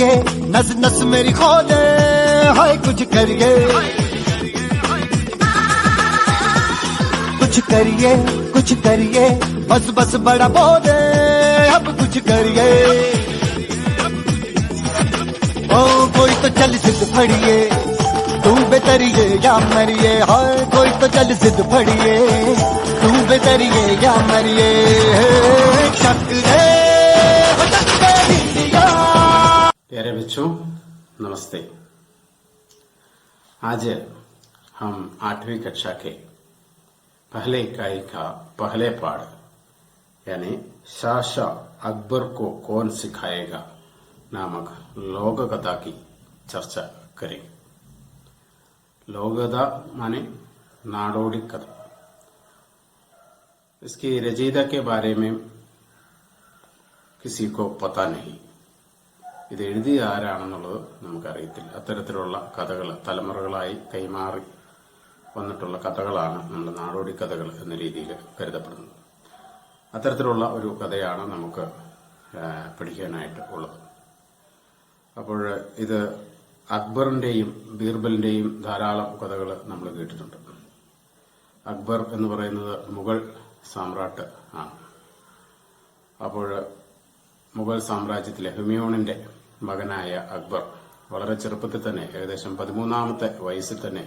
करिए, नस नस मेरी खोले, हाय कुछ करिए, कुछ करिए, कुछ करिए, बस बस बड़ा बोले, अब कुछ करिए। ओ कोई तो चल जिद फड़िए, तू बेतरिए या मरिए, हाय कोई तो चल जिद फड़िए, तू बेतरिए या मरिए। शक है प्यारे बच्चों, नमस्ते। आज हम 8वीं कक्षा के पहले इकाई का पहले पाठ यानी शाह अकबर को कौन सिखाएगा नामक लोक कथा की चर्चा करेंगे। लोक कथा माने नाडोडी कथा। इसकी रचयिता के बारे में किसी को पता नहीं। ഇത് എഴുതിയ ആരാണെന്നുള്ളത് നമുക്കറിയത്തില്ല. അത്തരത്തിലുള്ള കഥകൾ തലമുറകളായി കൈമാറി വന്നിട്ടുള്ള കഥകളാണ് നമ്മൾ നാടോടി കഥകൾ എന്ന രീതിയിൽ കരുതപ്പെടുന്നത്. അത്തരത്തിലുള്ള ഒരു കഥയാണ് നമുക്ക് പഠിക്കാനായിട്ട് ഉള്ളത്. അപ്പോൾ ഇത് അക്ബറിന്റെയും ബീർബലിന്റെയും ധാരാളം കഥകൾ നമ്മൾ കേട്ടിട്ടുണ്ട്. അക്ബർ എന്ന് പറയുന്നത് മുഗൾ സാമ്രാട്ട് ആണ്. അപ്പോൾ മുഗൾ സാമ്രാജ്യത്തിലെ ഹുമയൂണിന്റെ മകനായ അക്ബർ വളരെ ചെറുപ്പത്തിൽ തന്നെ, ഏകദേശം 13ാമത്തെ വയസ്സിൽ തന്നെ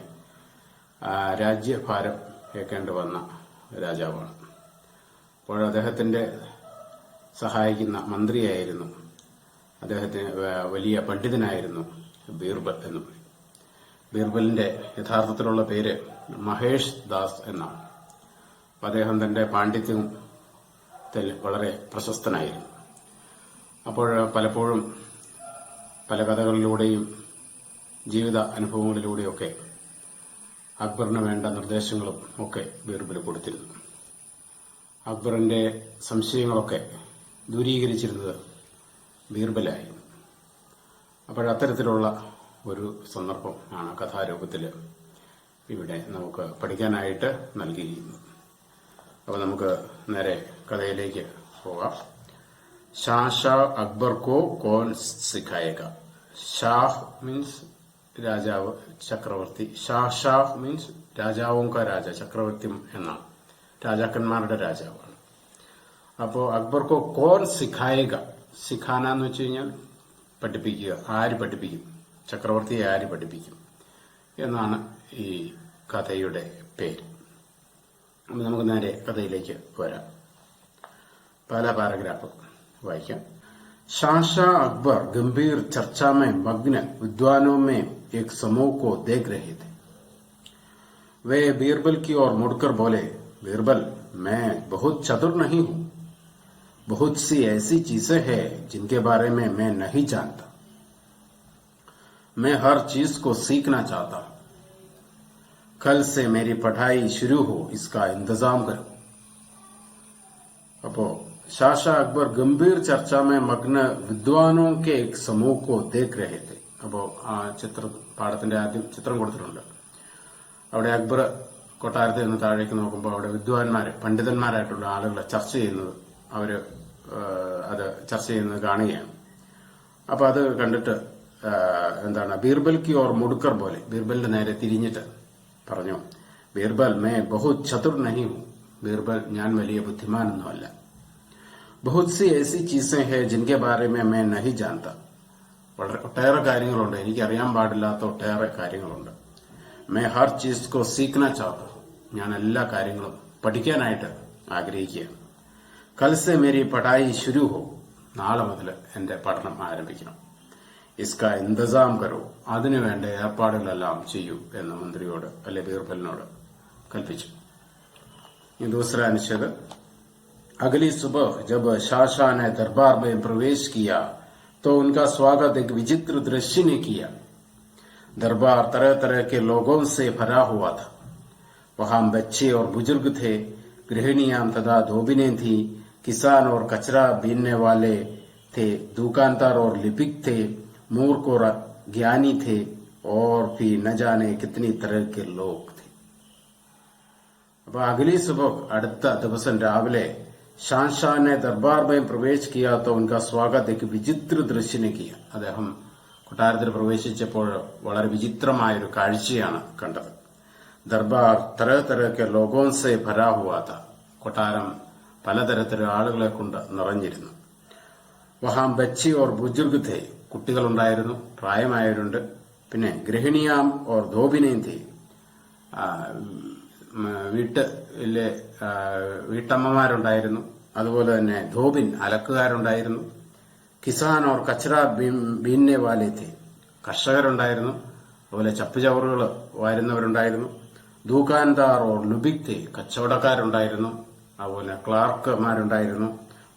രാജ്യഭാരം ഏൽക്കേണ്ടി വന്ന രാജാവാണ്. അപ്പോൾ അദ്ദേഹത്തിന്റെ സഹായിക്കുന്ന മന്ത്രിയായിരുന്നു, അദ്ദേഹത്തിന് വലിയ പണ്ഡിതനായിരുന്നു ബീർബൽ എന്ന് പറയും. ബീർബലിന്റെ യഥാർത്ഥത്തിലുള്ള പേര് മഹേഷ് ദാസ് എന്നാണ്. അദ്ദേഹം തന്റെ പാണ്ഡിത്യത്തിൽ വളരെ പ്രശസ്തനായിരുന്നു. അപ്പോൾ പലപ്പോഴും പല കഥകളിലൂടെയും ജീവിത അനുഭവങ്ങളിലൂടെയൊക്കെ അക്ബറിന് വേണ്ട നിർദ്ദേശങ്ങളും ഒക്കെ ബീർബൽ കൊടുത്തിരുന്നു. അക്ബറിന്റെ സംശയങ്ങളൊക്കെ ദൂരീകരിച്ചിരുന്നത് ബീർബലായിരുന്നു. അപ്പോഴത്തരത്തിലുള്ള ഒരു സന്ദർഭം ആണ് കഥാരൂപത്തിൽ ഇവിടെ നമുക്ക് പഠിക്കാനായിട്ട് നൽകിയിരിക്കുന്നത്. അപ്പോൾ നമുക്ക് നേരെ കഥയിലേക്ക് പോകാം. शाह अकबर को कौन सिखाएगा? शाह मीन्स രാജാവ്, ചക്രവർത്തി. ഷാഹ് മീൻസ് രാജാവും കാ രാജ, ചക്രവർത്തി എന്നാണ്, രാജാക്കന്മാരുടെ രാജാവാണ്. അപ്പോ അക്ബർക്കോ കോൺ സിഖായേഗ, സിഖാന എന്ന് വെച്ച് കഴിഞ്ഞാൽ പഠിപ്പിക്കുക. ആര് പഠിപ്പിക്കും? ചക്രവർത്തിയെ ആര് പഠിപ്പിക്കും എന്നാണ് ഈ കഥയുടെ പേര്. അപ്പൊ നമുക്ക് നേരെ കഥയിലേക്ക് വരാം. പല പാരഗ്രാഫ് वाक्य। शाह अकबर गंभीर चर्चा में मग्न विद्वानों में एक समूह को देख रहे थे। वे बीरबल की ओर मुड़कर बोले, बीरबल, मैं बहुत चतुर नहीं हूं। बहुत सी ऐसी चीजें हैं जिनके बारे में मैं नहीं जानता। मैं हर चीज को सीखना चाहता हूं। कल से मेरी पढ़ाई शुरू हो, इसका इंतजाम करो। अपो शाह अकबर गंभीर चर्चा में मग्न विद्वानों के एक समूह को देख रहे थे. അപ്പോ ആ പാഠത്തിന്റെ ആദ്യം ചിത്രം കൊടുത്തിട്ടുണ്ട്. അവിടെ അക്ബർ കൊട്ടാരത്തിൽ നിന്ന് താഴേക്ക് നോക്കുമ്പോൾ അവിടെ വിദ്വാൻമാര്, പണ്ഡിതന്മാരായിട്ടുള്ള ആളുകളെ ചർച്ച ചെയ്യുന്നത്, അത് ചർച്ച ചെയ്യുന്നത് കാണുകയാണ്. അപ്പൊ അത് കണ്ടിട്ട് എന്താണ്, ബീർബൽക്ക് ഓർ മുടുക്കർ പോലെ ബീർബലിന്റെ നേരെ തിരിഞ്ഞിട്ട് പറഞ്ഞു, ബീർബൽ, മേ ബഹുത് ചതുർ നഹി ഹൂം. ബീർബൽ, ഞാൻ വലിയ ബുദ്ധിമാനൊന്നുമല്ല. बहुत सी ऐसी चीजें हैं जिनके बारे में मैं नहीं जानता. ഒട്ടേറെ കാര്യങ്ങളുണ്ട്, എനിക്കറിയാൻ പാടില്ലാത്ത ഒട്ടേറെ കാര്യങ്ങളുണ്ട്. मैं हर चीज को सीखना चाहता हूं. ഞാൻ എല്ലാ കാര്യങ്ങളും പഠിക്കാനായിട്ട് ആഗ്രഹിക്കുകയാണ്. कल से मेरी पढ़ाई शुरू हो. നാളെ മുതൽ എന്റെ പഠനം ആരംഭിക്കണം. इसका इंतजाम करो. അതിനു വേണ്ട ഏർപ്പാടുകളെല്ലാം ചെയ്യൂ എന്ന് മന്ത്രിയോട്, അല്ലെ ബീർബലിനോട് കൽപ്പിച്ചു. ഈ दूसरा അനുച്ഛേദം. अगली सुबह जब शाह ने दरबार में प्रवेश किया तो उनका स्वागत एक विचित्र दृश्य ने किया. दरबार तरह तरह के लोगों से भरा हुआ था. वहां बच्चे और बुजुर्ग थे, गृहिणियां तथा धोबिनें थी, किसान और कचरा बीनने वाले थे, दुकानदार और लिपिक थे, मूर्ख और ज्ञानी थे, और भी न जाने कितनी तरह के लोग थे. अब अगली सुबह അടുത്ത ദിവസം രാവിലെ ഷാൻഷാ ने दरबार में प्रवेश किया तो उनका स्वागत एक विचित्र दृश्य ने किया. അദ്ദേഹം കൊട്ടാരത്തിൽ പ്രവേശിച്ചപ്പോൾ വളരെ വിചിത്രമായൊരു കാഴ്ചയാണ് കണ്ടത്. ദർബാർ തരഹ തരഹ ലോഗോൻ സെ ഭരാ ഹുവാ താ. കൊട്ടാരം പലതരത്തിലുള്ള ആളുകളെ കൊണ്ട് നിറഞ്ഞിരുന്നു. വഹാം ബച്ചി ഓർ ബുജുർഗ് ഥേ. കുട്ടികളുണ്ടായിരുന്നു, പ്രായമായവരുണ്ട്. പിന്നെ ഗൃഹിണിയാം ഓർ ധോബിനേം ഥേ. വീട്ടിലെ വീട്ടമ്മമാരുണ്ടായിരുന്നു. അതുപോലെ തന്നെ ധോബിൻ അലക്കുകാരുണ്ടായിരുന്നു. കിസാൻ ഓർ കച്ചറ ബീന്നെ വാലേ ഥേ. കർഷകരുണ്ടായിരുന്നു. അതുപോലെ ചപ്പുചവറുകൾ വാരുന്നവരുണ്ടായിരുന്നു. ദൂക്കാൻദാർ ഓർ ലുബിക് ഥേ. കച്ചവടക്കാരുണ്ടായിരുന്നു. അതുപോലെ ക്ലാർക്കുമാരുണ്ടായിരുന്നു.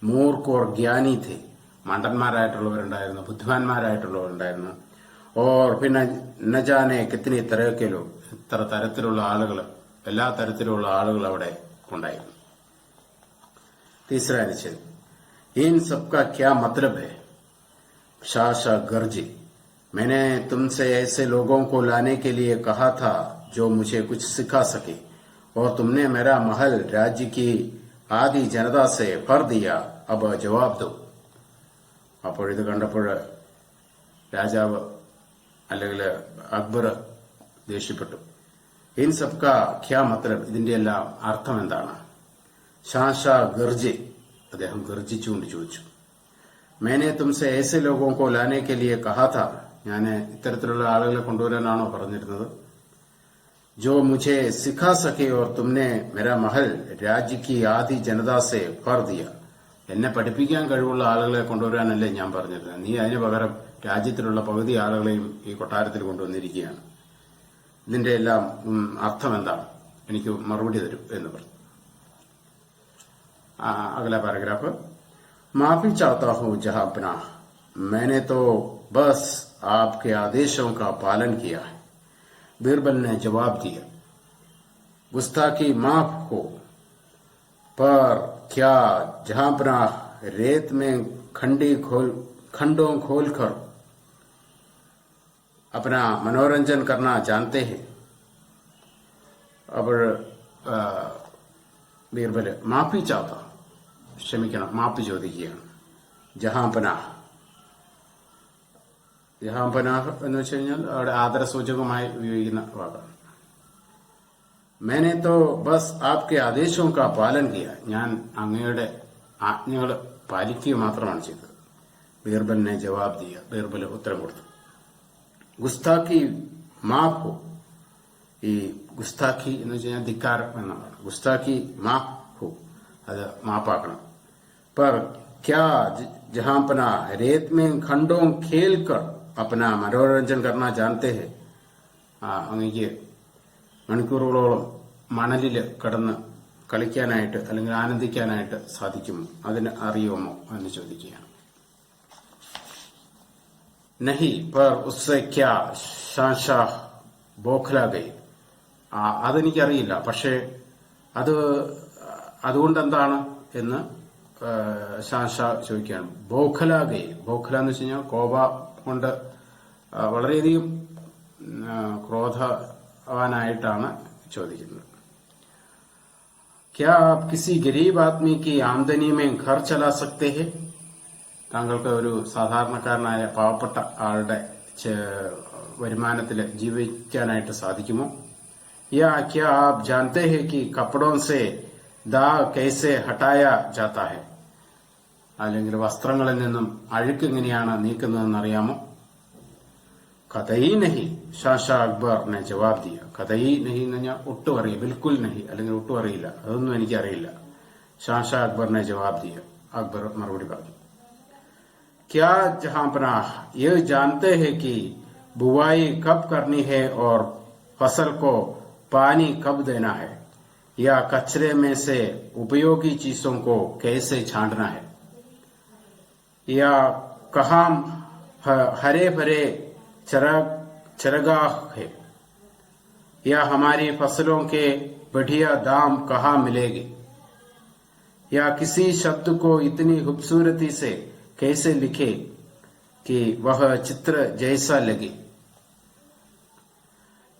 മൂർക്ക് ഓർ ഗ്യാനി ഥേ. മണ്ടന്മാരായിട്ടുള്ളവരുണ്ടായിരുന്നു, ബുദ്ധിമാന്മാരായിട്ടുള്ളവരുണ്ടായിരുന്നു. ഓർ പിന്നെ നജാനെ കിത്തിനി തരക്കലോ. ഇത്ര തരത്തിലുള്ള ആളുകൾ, എല്ലാ തരത്തിലുള്ള ആളുകൾ അവിടെ ഉണ്ടായിരുന്നു. तीसरा निश्चय, इन सबका क्या मतलब है? शाह गर्जी, मैंने तुमसे ऐसे लोगों को लाने के लिए कहा था जो मुझे कुछ सिखा सके, और तुमने मेरा महल राज्य की आधी जनता से भर दिया. अब जवाब दो. അപ്പോഴിത് കണ്ടപ്പോൾ രാജാവ് അല്ലെങ്കിൽ അക്ബർ ദേഷ്യപ്പെട്ടു. ഇൻ സബ്ക ക്യാ മത്ലബ്, ഇതിന്റെ എല്ലാം അർത്ഥം എന്താണ്? ഷാ ഗർജെ, അദ്ദേഹം ഗർജിച്ചുകൊണ്ട് ചോദിച്ചു. മേനെ തുംസെ ऐसे लोगों को लाने के लिए कहा था, ഞാൻ ഇത്തരത്തിലുള്ള ആളുകളെ കൊണ്ടുവരാനാണോ പറഞ്ഞിരുന്നത്? जो मुझे सिखा सके और तुमने मेरा महल राज्य की आधी जनता से भर दिया. എന്നെ പഠിപ്പിക്കാൻ കഴിവുള്ള ആളുകളെ കൊണ്ടുവരാനല്ലേ ഞാൻ പറഞ്ഞിരുന്നത്. നീ അതിന് പകരം രാജ്യത്തിലുള്ള പകുതി ആളുകളെയും ഈ കൊട്ടാരത്തിൽ കൊണ്ടുവന്നിരിക്കുകയാണ്. ഇതിന്റെ എല്ലാം അർത്ഥം എന്താണ്? എനിക്ക് മറുപടി തരൂ എന്ന് പറഞ്ഞു. अगला पैराग्राफ, माफी चाहता हूं जहांपनाह, मैंने तो बस आपके आदेशों का पालन किया है. बीरबल ने जवाब दिया. गुस्ताखी माफ हो, पर क्या जहांपनाह रेत में खंडों खोलकर अपना मनोरंजन करना जानते हैं? अब ബീർബല് മാഫി ചാത്ത, ക്ഷമിക്കണം, മാപ്പി ചോദിക്കുകയാണ്. ജഹാംപനാഹ്, ജഹാംപനാഹ് എന്ന് വെച്ച് കഴിഞ്ഞാൽ അവിടെ ആദരസൂചകമായി ഉപയോഗിക്കുന്ന വാക്കാണ്. मैंने तो बस आपके आदेशों का पालन किया, ഞാൻ അങ്ങയുടെ ആജ്ഞകൾ പാലിക്കുക മാത്രമാണ് ചെയ്തത്. ബീർബലിനെ ജവാബ് ദിയ, ബീർബൽ ഉത്തരം കൊടുത്തു. ഗുസ്താഖി മാഫ് ഹോ, ഈ ഗുസ്താഖി എന്ന് വെച്ച് കഴിഞ്ഞാൽ ധിക്കാരം എന്നാണ്. ഗുസ്താഖി മാഫ് ഹോ, അത് മാപ്പാക്കണം. पर क्या जहांपना रेत में खंडों खेल कर अपना मनोरंजन करना जानते हैं? അങ്ങേക്ക് മണിക്കൂറുകളോളം മണലിൽ കിടന്ന് കളിക്കാനായിട്ട് അല്ലെങ്കിൽ ആനന്ദിക്കാനായിട്ട് സാധിക്കുമോ? അതിന് അറിയുമോ എന്ന് ചോദിക്കുകയാണ്. നഹി पर उससे क्या शाह ബോഖ്ലാ ഗൈ, അതെനിക്കറിയില്ല, പക്ഷേ അതുകൊണ്ട് എന്താണ് എന്ന് ഷാ ചോദിക്കുകയാണ്. ബോഖ്ലാ ഗൈ, ബോഖ്ല എന്ന് വെച്ച് കഴിഞ്ഞാൽ കോപ കൊണ്ട് വളരെയധികം ക്രോധവാനായിട്ടാണ് ചോദിക്കുന്നത്. क्या आप किसी गरीब आदमी की आमदनी में घर चला सकते हैं? താങ്കൾക്ക് ഒരു സാധാരണക്കാരനായ പാവപ്പെട്ട ആളുടെ വരുമാനത്തിൽ ജീവിക്കാനായിട്ട് സാധിക്കുമോ? या क्या आप जानते हैं कि कपड़ों से दाग कैसे हटाया जाता है? അല്ലെങ്കിൽ വസ്ത്രങ്ങളിൽ നിന്നും അഴുക്ക് എങ്ങനെയാണ് നീക്കുന്നതെന്ന് അറിയാമോ? കഥയി നഹി, ഷാ അക്ബർ ने जवाब दिया. കഥയി നഹി എന്ന് പറഞ്ഞാൽ ഒട്ടും അറിയില്ല, ബിൽക്കുൽ നഹി അല്ലെങ്കിൽ ഒട്ടും അറിയില്ല, അതൊന്നും എനിക്കറിയില്ല. ഷാ അക്ബർ ने जवाब दिया, അക്ബർ മറുപടി പറഞ്ഞു. क्या जहांपनाह ये जानते हैं कि बुवाई कब करनी है और फसल को पानी कब देना है, या कचरे में से उपयोगी चीजों को कैसे छांटना है, या कहाँ हरे भरे चरगाह है, या हमारी फसलों के बढ़िया दाम कहाँ मिलेंगे, या किसी शब्द को इतनी खूबसूरती से कैसे लिखे कि वह चित्र जैसा लगे.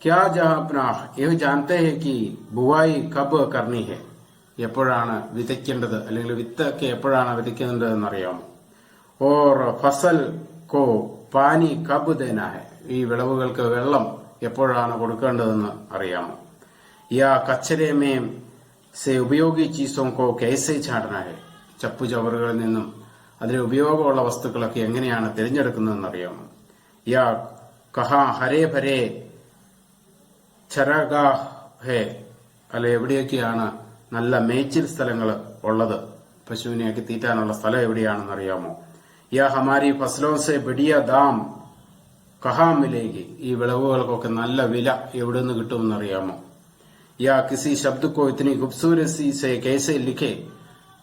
क्या जहांपनाह ये जानते हैं कि बुवाई कब करनी है, എപ്പോഴാണ് വിതയ്ക്കേണ്ടത് അല്ലെങ്കിൽ വിത്തൊക്കെ എപ്പോഴാണ് വിതയ്ക്കേണ്ടതെന്ന് അറിയാമോ? और फसल को പാനി കബ് ദേന ഹെ, ഈ വിളവുകൾക്ക് വെള്ളം എപ്പോഴാണ് കൊടുക്കേണ്ടതെന്ന് അറിയാമോ? യാ കച്ചരെ മേം സെ ഉപയോഗി ചീസോं को कैसे छांटना है, ചപ്പുചവറുകളിൽ നിന്നും അതിന് ഉപയോഗമുള്ള വസ്തുക്കളൊക്കെ എങ്ങനെയാണ് തിരഞ്ഞെടുക്കുന്നതെന്ന് അറിയാമോ? യാ കഹാ ഹരേ ഭരേ ചരഗാഹ് ഹേ, അല്ല എവിടെയൊക്കെയാണ് നല്ല മേച്ചിൽ സ്ഥലങ്ങൾ ഉള്ളത്, പശുവിനെയൊക്കെ തീറ്റാനുള്ള സ്ഥലം എവിടെയാണെന്ന് അറിയാമോ? യാ ഹമാരി ഫസലോं से बढ़िया दाम കഹാ മിലേഗി, ഈ വിളവുകൾക്കൊക്കെ നല്ല വില എവിടെ നിന്ന് കിട്ടുമെന്ന് അറിയാമോ? യാ കിസി ശബ്ദ കോ ഇത്തനി ഖൂബ്സൂരതി സെ കൈസെ ലിഖെ,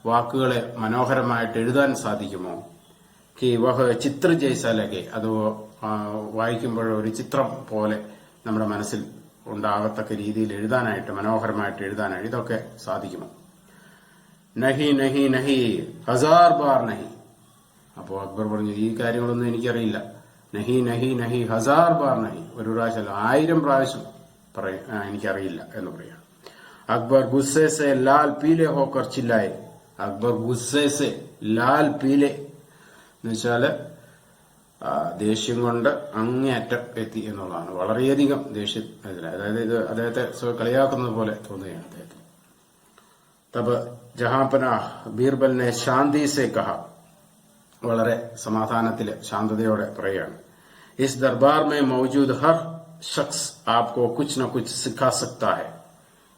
വാക്കുകളെ മനോഹരമായിട്ട് എഴുതാൻ സാധിക്കുമോ? കി വഹ ചിത്ര ജൈസ ലഗെ, അത് വായിക്കുമ്പോൾ ഒരു ചിത്രം പോലെ നമ്മുടെ മനസ്സിൽ ഉണ്ടാകത്തക്ക രീതിയിൽ എഴുതാനായിട്ട്, മനോഹരമായിട്ട് എഴുതാനായിട്ട് ഇതൊക്കെ സാധിക്കുമോ? നഹി നഹി നഹി ഹസാർ ബാർ നഹി. അപ്പോ അക്ബർ പറഞ്ഞു, ഈ കാര്യങ്ങളൊന്നും എനിക്കറിയില്ല. നഹി നഹി നഹി ഹസാർ ബാർ നഹി, ഒരു പ്രാവശ്യം 1000 പ്രാവശ്യം എനിക്കറിയില്ല എന്ന് പറയാം. അക്ബർ ഗുസ്സെ സെ ലാൽ പീലെ ഹോക്കർ ചില്ലായെ, അക്ബർ ഗുസ്സെ സെ ലാൽ പീലെ എന്ന് വെച്ചാല് ദേഷ്യം കൊണ്ട് അങ്ങേയറ്റം എത്തി എന്നുള്ളതാണ്. വളരെയധികം ദേഷ്യം, അതായത് ഇത് അദ്ദേഹത്തെ കളിയാക്കുന്നത് പോലെ തോന്നുകയാണ് അദ്ദേഹത്തിന്. തബ് ജഹാംപന ബീർബലിനെ ശാന്തി സെ കഹ, വളരെ സമാധാനത്തില് ശാന്തതയോടെ പറയുകയാണ്. ഇസ് ദർബാർ മേ മൗജൂദ് ഹർ ശഖ്സ് ആപ്കോ കുച്ച് ന കുച്ച് സിഖാ സക്താ ഹെ,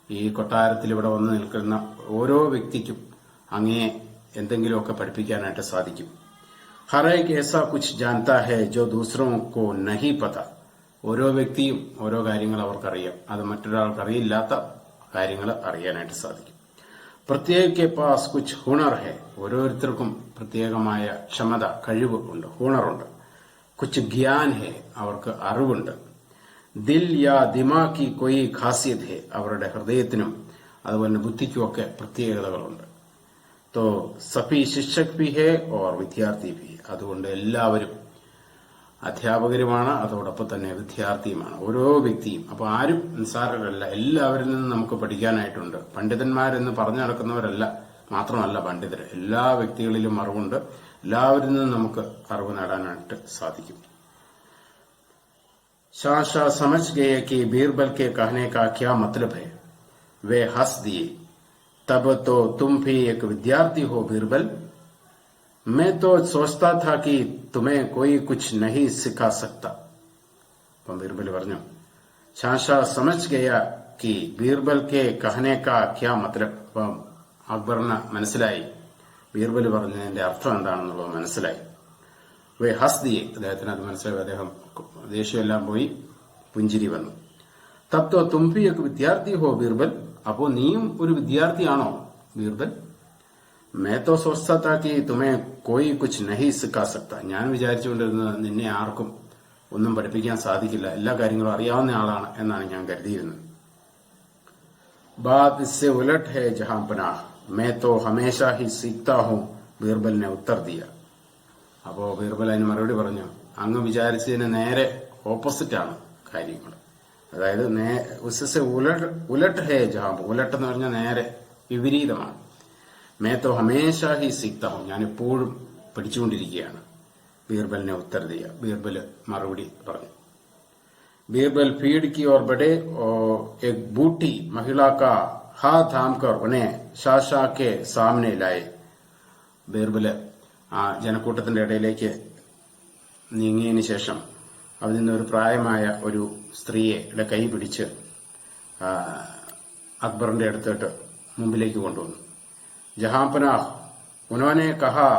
ഈ കൊട്ടാരത്തിൽ ഇവിടെ വന്ന് നിൽക്കുന്ന ഓരോ വ്യക്തിക്കും അങ്ങേ എന്തെങ്കിലുമൊക്കെ പഠിപ്പിക്കാനായിട്ട് സാധിക്കും. ഹർ ഏക് ഏസാ കുച്ച് ജാൻതാ ഹെ ജോ ദൂസറോ കോ നഹി പത, ഓരോ വ്യക്തിയും ഓരോ കാര്യങ്ങൾ അവർക്കറിയാം, അത് മറ്റൊരാൾക്ക് അറിയില്ലാത്ത കാര്യങ്ങൾ അറിയാനായിട്ട് സാധിക്കും. പ്രത്യേക കെ പാസ് കുച്ച് ഹുണർ ഹെ, ഓരോരുത്തർക്കും പ്രത്യേകമായ ക്ഷമത, കഴിവ് ഉണ്ട്, ഹുണറുണ്ട്. കുച്ച് ഗ്യാൻ ഹെ, അവർക്ക് അറിവുണ്ട്. ദിൽ യാ ദിമാക്കി കൊയ് ഖാസിയത് ഹെ, അവരുടെ ഹൃദയത്തിനും അതുപോലെ ബുദ്ധിക്കുമൊക്കെ പ്രത്യേകതകളുണ്ട്. തോ സഫി ശിക്ഷക് ഭി ഹെ ഓർ വിദ്യാർത്ഥി ഭി, അതുകൊണ്ട് എല്ലാവരും അധ്യാപകരുമാണ്, അതോടൊപ്പം തന്നെ വിദ്യാർത്ഥിയുമാണ് ഓരോ വ്യക്തിയും. അപ്പൊ ആരും നിസ്സാരരല്ല, എല്ലാവരിൽ നിന്നും നമുക്ക് പഠിക്കാനായിട്ടുണ്ട്. പണ്ഡിതന്മാരെന്ന് പറഞ്ഞു നടക്കുന്നവരല്ല മാത്രമല്ല പണ്ഡിതർ, എല്ലാ വ്യക്തികളിലും അറിവുണ്ട്, എല്ലാവരിൽ നിന്നും നമുക്ക് അറിവ് നേടാനായിട്ട് സാധിക്കും. शाह समझ गए कि बीरबल के कहने का क्या मतलब है, वे हंस दिए. तब तो तुम भी एक विद्यार्थी हो बीरबल, मैं तो सोचता था कि तुम्हें कोई कुछ नहीं सिखा सकता. बीरबल പറഞ്ഞു, ഷാ समझ गया कि बीरबल के कहने का क्या मतलब. അക്ബറിന് മനസ്സിലായി ബീർബൽ പറഞ്ഞതിന്റെ അർത്ഥം എന്താണെന്നുള്ളത് മനസ്സിലായി. വേ ഹസ് ദിയെ, അദ്ദേഹത്തിന് അത് മനസ്സിലായി. അദ്ദേഹം ദേഷ്യമെല്ലാം പോയി പുഞ്ചിരി വന്നു. തബ് തോ തും ഭി ഏക് വിദ്യാർത്ഥി ഹോ ബീർബൽ, അപ്പോ നീയും ഒരു വിദ്യാർത്ഥിയാണോ ബീർബൽ? മേ തോ സോച്താ താ കി തുമേ കോയി കുച്ച് നഹി സിഖാ സക്താ, ഞാൻ വിചാരിച്ചുകൊണ്ടിരുന്നത് നിന്നെ ആർക്കും ഒന്നും പഠിപ്പിക്കാൻ സാധിക്കില്ല, എല്ലാ കാര്യങ്ങളും അറിയാവുന്ന ആളാണ് എന്നാണ് ഞാൻ കരുതിയിരുന്നത്. ബാത് ഇസ്സെ ഉലട്ട് ഹെ ജഹാം പനാഹ്, മേ തോ ഹമേശ ഹി സീഖ്താ ഹൂം, ബീർബലിനെ ഉത്തർ ദിയ. അപ്പോ ബീർബൽ അതിന് മറുപടി പറഞ്ഞു, അങ്ങ് വിചാരിച്ചതിന് നേരെ ഓപ്പോസിറ്റാണ് കാര്യങ്ങൾ. അതായത് ഉസ്സെ ഉലട്ട് ഹേ ജഹാം, ഉലട്ട് എന്ന് പറഞ്ഞാൽ നേരെ വിപരീതമാണ്. മേ തോ ഹമേശ ഹി സീഖ്താ ഹൂം, ഞാൻ എപ്പോഴും പഠിച്ചുകൊണ്ടിരിക്കുകയാണ്. ബീർബലിനെ ഉത്തർ ദിയ, ബീർബൽ മറുപടി പറഞ്ഞു. बीरबल फीड की ओर बढ़े और एक बूढ़ी महिला का हाथ थामकर उन्हें शाह के सामने लाए. ബീർബല് ആ ജനക്കൂട്ടത്തിന്റെ ഇടയിലേക്ക് നീങ്ങിയതിനു ശേഷം അതിൽ നിന്ന് ഒരു പ്രായമായ ഒരു സ്ത്രീയുടെ കൈ പിടിച്ച് അക്ബറിന്റെ അടുത്തോട്ട് മുമ്പിലേക്ക് കൊണ്ടുവന്നു. ജഹാം പനാഹ്, ഉन्होंने कहा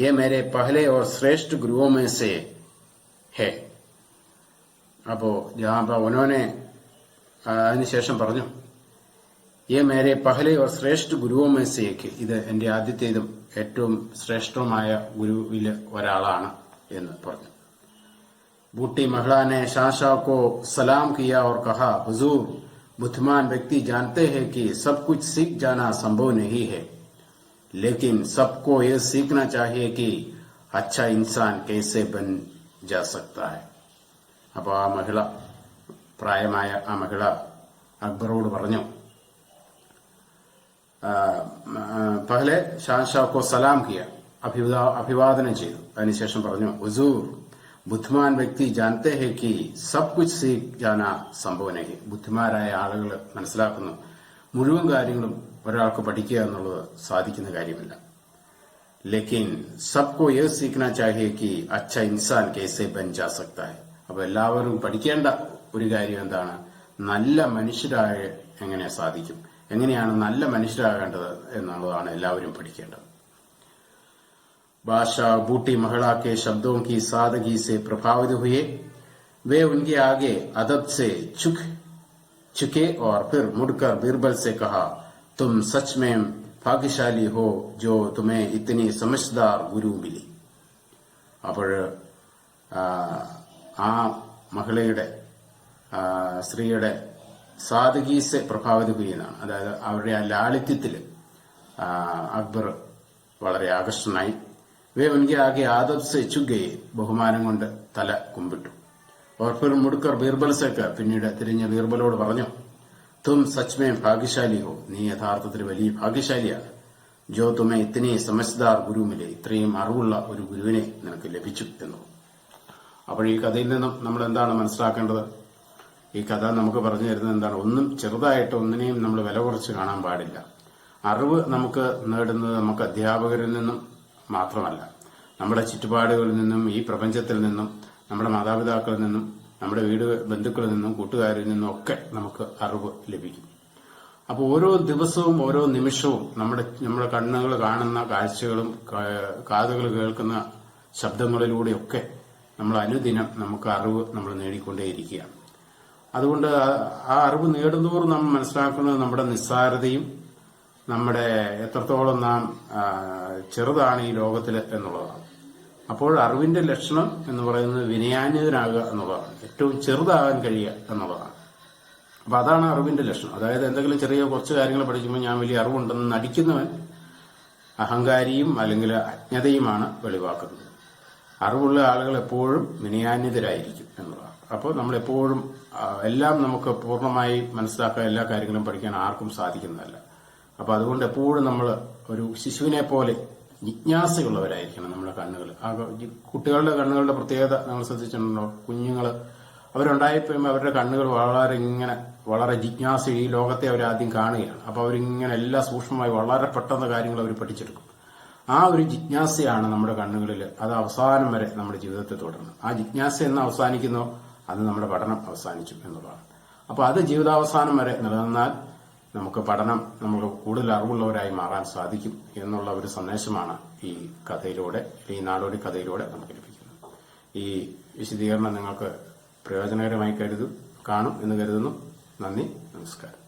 ये मेरे पहले और श्रेष्ठ गुरुओं में से है. അപ്പോ ഉനോനെ അതിനുശേഷം പറഞ്ഞു, യേ മേരെ പഹലെ ഓർ ശ്രേഷ്ഠ ഗുരുവോമേ സേക്ക്, ഇത് എന്റെ ആദ്യത്തേതും ഏറ്റവും ശ്രേഷ്ഠവുമായ ഗുരുവില് ഒരാളാണ് എന്ന് പറഞ്ഞു. ബൂട്ടി മഹിളാനെ ഷാ കോ സലാം കിയ ഓർ കഹാ, ഹുസൂർ बुद्धिमान व्यक्ति जानते हैं कि सब कुछ सीख जाना संभव नहीं है, लेकिन सबको यह सीखना चाहिए कि अच्छा इंसान कैसे बन जा सकता है. അപ്പോൾ ആ മഹിള, പ്രായമായ ആ മഹിള അക്ബറോട് പറഞ്ഞു, പഹലെ ഷാ കോ സലാം കിയ, അഭിവാദനം ചെയ്തു. അതിനുശേഷം പറഞ്ഞു, ഹുസൂർ ബുദ്ധിമാൻ വ്യക്തി ജാനത്തെ ഹെ കി സബ് കുച്ച് സീഖ് ജാന സംഭവ നഹി. ബുദ്ധിമാരായ ആളുകൾ മനസ്സിലാക്കുന്നു മുഴുവൻ കാര്യങ്ങളും ഒരാൾക്ക് പഠിക്കുക എന്നുള്ളത് സാധിക്കുന്ന കാര്യമില്ല. ലേക്കിൻ സബ്കോ യേ സീഖ്നാ ചാഹിയെ കി അച്ഛ ഇൻസാൻ കേസെ ബൻ ജാ സക്താ ഹെ. അപ്പൊ എല്ലാവരും പഠിക്കേണ്ട ഒരു കാര്യം എന്താണ്? നല്ല മനുഷ്യരായ എങ്ങനെ സാധിക്കും, എങ്ങനെയാണ് നല്ല മനുഷ്യരാകേണ്ടത് എന്നുള്ളതാണ് എല്ലാവരും പഠിക്കേണ്ടത്. बादशाह बूटी महिला के शब्दों की सादगी से प्रभावित हुए. वे उनके आगे अदब से झुके और फिर मुड़कर बीरबल से कहा, तुम सच में भाग्यशाली हो जो तुम्हें इतनी समझदार गुरु मिली. അപ്പോൾ ആ മഹിളയുടെ സ്ത്രീയുടെ സാദഗീസെ പ്രഭാവിത ചെയ്യുന്നതാണ്. അതായത് അവരുടെ ആ ലാളിത്യത്തിൽ അക്ബർ വളരെ ആകർഷണനായി. വേ ഉൻകെ ആകെ ആദബ് സെ ചുഗയെ, ബഹുമാനം കൊണ്ട് തല കുമ്പിട്ടു. ഓർ ഫിർ മുടുക്കർ ബീർബൽ സേക്ക്, പിന്നീട് തിരിഞ്ഞ ബീർബലോട് പറഞ്ഞു, തും സച്മേ ഭാഗ്യശാലി ഹോ, നീ യഥാർത്ഥത്തിൽ വലിയ ഭാഗ്യശാലിയാണ്. ജോ തുമെ ഇത്തിനെ സമജ്ദാർ ഗുരുമിലെ, ഇത്രയും അറിവുള്ള ഒരു ഗുരുവിനെ നിനക്ക് ലഭിച്ചു എന്നു. അപ്പോൾ ഈ കഥയിൽ നിന്നും നമ്മൾ എന്താണ് മനസ്സിലാക്കേണ്ടത്? ഈ കഥ നമുക്ക് പറഞ്ഞു തരുന്നത് എന്താണ്? ഒന്നും ചെറുതായിട്ട് ഒന്നിനെയും നമ്മൾ വില കുറച്ച് കാണാൻ പാടില്ല. അറിവ് നമുക്ക് നേടുന്നത് നമുക്ക് അധ്യാപകരിൽ നിന്നും മാത്രമല്ല, നമ്മുടെ ചുറ്റുപാടുകളിൽ നിന്നും, ഈ പ്രപഞ്ചത്തിൽ നിന്നും, നമ്മുടെ മാതാപിതാക്കളിൽ നിന്നും, നമ്മുടെ വീട് ബന്ധുക്കളിൽ നിന്നും, കൂട്ടുകാരിൽ നിന്നും ഒക്കെ നമുക്ക് അറിവ് ലഭിക്കും. അപ്പോൾ ഓരോ ദിവസവും ഓരോ നിമിഷവും നമ്മുടെ കണ്ണുകൾ കാണുന്ന കാഴ്ചകളും കാതുകൾ കേൾക്കുന്ന ശബ്ദങ്ങളിലൂടെയൊക്കെ നമ്മൾ അനുദിനം നമുക്ക് അറിവ് നമ്മൾ നേടിക്കൊണ്ടേയിരിക്കുകയാണ്. അതുകൊണ്ട് ആ അറിവ് നേടുന്നതോറും നാം മനസ്സിലാക്കുന്നത് നമ്മുടെ നിസ്സാരതയും നമ്മുടെ എത്രത്തോളം നാം ചെറുതാണ് ഈ ലോകത്തിൽ എന്നുള്ളതാണ്. അപ്പോൾ അറിവിന്റെ ലക്ഷണം എന്ന് പറയുന്നത് വിനയാന്യതനാകുക എന്നുള്ളതാണ്, ഏറ്റവും ചെറുതാകാൻ കഴിയുക എന്നുള്ളതാണ്. അപ്പൊ അതാണ് അറിവിന്റെ ലക്ഷണം. അതായത് എന്തെങ്കിലും ചെറിയ കുറച്ച് കാര്യങ്ങൾ പഠിക്കുമ്പോൾ ഞാൻ വലിയ അറിവുണ്ടെന്ന് നടിക്കുന്നവൻ അഹങ്കാരിയും അല്ലെങ്കിൽ അജ്ഞതയുമാണ് വെളിവാക്കുന്നത്. അറിവുള്ള ആളുകൾ എപ്പോഴും വിനയാന്യതരായിരിക്കും എന്നുള്ളതാണ്. അപ്പോൾ നമ്മളെപ്പോഴും എല്ലാം നമുക്ക് പൂർണ്ണമായി മനസ്സിലാക്കാൻ, എല്ലാ കാര്യങ്ങളും പഠിക്കാൻ ആർക്കും സാധിക്കുന്നതല്ല. അപ്പൊ അതുകൊണ്ട് എപ്പോഴും നമ്മൾ ഒരു ശിശുവിനെ പോലെ ജിജ്ഞാസയുള്ളവരായിരിക്കണം നമ്മുടെ കണ്ണുകൾ. കുട്ടികളുടെ കണ്ണുകളുടെ പ്രത്യേകത നമ്മൾ ശ്രദ്ധിച്ചിട്ടുണ്ടോ? കുഞ്ഞുങ്ങൾ അവരുണ്ടായിപ്പോയുമ്പോൾ അവരുടെ കണ്ണുകൾ വളരെ ജിജ്ഞാസ, ഈ ലോകത്തെ അവരാദ്യം കാണുകയാണ്. അപ്പൊ അവരിങ്ങനെ എല്ലാ സൂക്ഷ്മമായി വളരെ പെട്ടെന്ന് കാര്യങ്ങൾ അവർ പഠിച്ചെടുക്കും. ആ ഒരു ജിജ്ഞാസയാണ് നമ്മുടെ കണ്ണുകളിൽ, അത് അവസാനം വരെ നമ്മുടെ ജീവിതത്തെ തുടരുന്നത്. ആ ജിജ്ഞാസ എന്ന് അവസാനിക്കുന്നോ അത് നമ്മുടെ പഠനം അവസാനിച്ചു എന്നുള്ളതാണ്. അപ്പൊ അത് ജീവിതാവസാനം വരെ നിലനിന്നാൽ നമുക്ക് നമുക്ക് കൂടുതൽ അറിവുള്ളവരായി മാറാൻ സാധിക്കും എന്നുള്ള ഒരു സന്ദേശമാണ് ഈ കഥയിലൂടെ, ഈ നാടോടി കഥയിലൂടെ നമുക്ക് ലഭിക്കുന്നത്. ഈ വിശദീകരണം നിങ്ങൾക്ക് പ്രയോജനകരമായി കാണും എന്ന് കരുതുന്നു. നന്ദി, നമസ്കാരം.